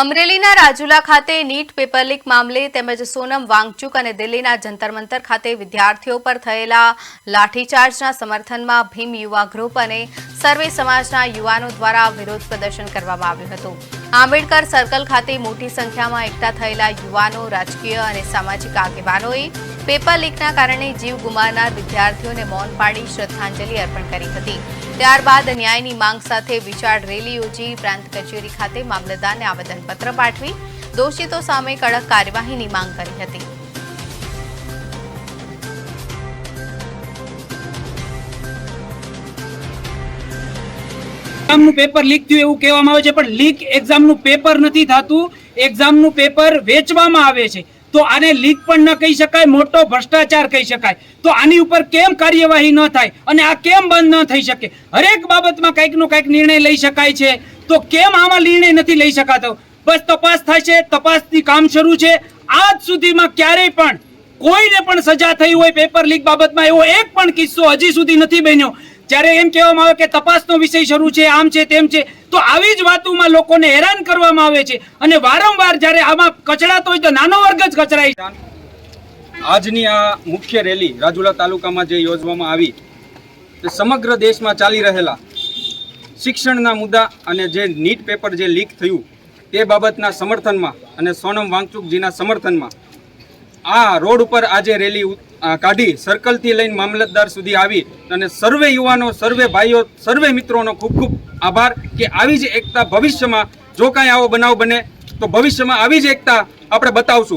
અમરેલીના રાજુલા ખાતે NEET paper leak મામલે તેમજ સોનમ વાંગચુક અને દિલ્હીના જંતર મંતર ખાતે વિદ્યાર્થીઓ પર થયેલા લાઠીચાર્જના સમર્થનમાં ભીમ યુવા ગ્રુપ અને સર્વે સમાજના યુવાનો દ્વારા વિરોધ પ્રદર્શન કરવામાં આવ્યું હતું। આંબેડકર સર્કલ ખાતે મોટી સંખ્યામાં એકઠા થયેલા યુવાનો, રાજકીય અને સામાજિક આગેવાનોએ પેપર લીકના કારણે જીવ ગુમાવનાર વિદ્યાર્થીઓને મૌન પાડી શ્રદ્ધાંજલિ અર્પણ કરી હતી। ત્યારબાદ ન્યાયની માંગ સાથે વિશાળ રેલી યોજી પ્રાંત કચેરી ખાતે મામલતદારને આવેદનપત્ર પાઠવી દોષિતો સામે કડક કાર્યવાહીની માંગ કરી હતી। એક્ઝામનું પેપર લીક થયું એવું કહેવામાં આવે છે, પણ લીક એક્ઝામનું પેપર નથી થતું, એક્ઝામનું પેપર વેચવામાં આવે છે। તો આને લીક પણ ન કહી શકાય, મોટો ભ્રષ્ટાચાર કહી શકાય। તો આની ઉપર કેમ કાર્યવાહી ન થાય અને આ કેમ બંધ ન થઈ શકે? હરેક બાબતમાં કંઈકનો કંઈક નિર્ણય લઈ શકાય છે, તો કેમ આમાં નિર્ણય નથી લઈ શકાતો? બસ તપાસ થાય છે, તપાસની કામ શરૂ છે। આજ સુધીમાં ક્યારેય પણ કોઈને પણ સજા થઈ હોય પેપર લીક બાબતમાં એવો એક પણ કિસ્સો હજી સુધી નથી બન્યો। જ્યારે એમ કહેવામાં આવે કે તપાસનો વિષય શરૂ છે, આમ છે તેમ છે, તો આવી જ વાતોમાં લોકોને હેરાન કરવામાં આવે છે અને વારંવાર જ્યારે આમાં કચડાતો હોય તો નાનો વર્ગ જ કચરાય। આજની આ મુખ્ય રેલી રાજુલા તાલુકામાં જે યોજવામાં આવી તે સમગ્ર દેશમાં ચાલી રહેલા શિક્ષણના મુદ્દા અને જે નીટ પેપર જે લીક થયું તે બાબતના સમર્થનમાં અને સોનમ વાંગચુકજીના સમર્થનમાં આ રોડ ઉપર આજે રેલી કાઢી સર્કલથી લઈને મામલતદાર સુધી આવી અને સર્વે યુવાનો, સર્વે ભાઈઓ, સર્વે મિત્રોનો ખૂબ ખૂબ આભાર કે આવી જ એકતા ભવિષ્યમાં જો કાંઈ આવો બનાવ બને તો ભવિષ્યમાં આવી જ એકતા આપણે બતાવશું।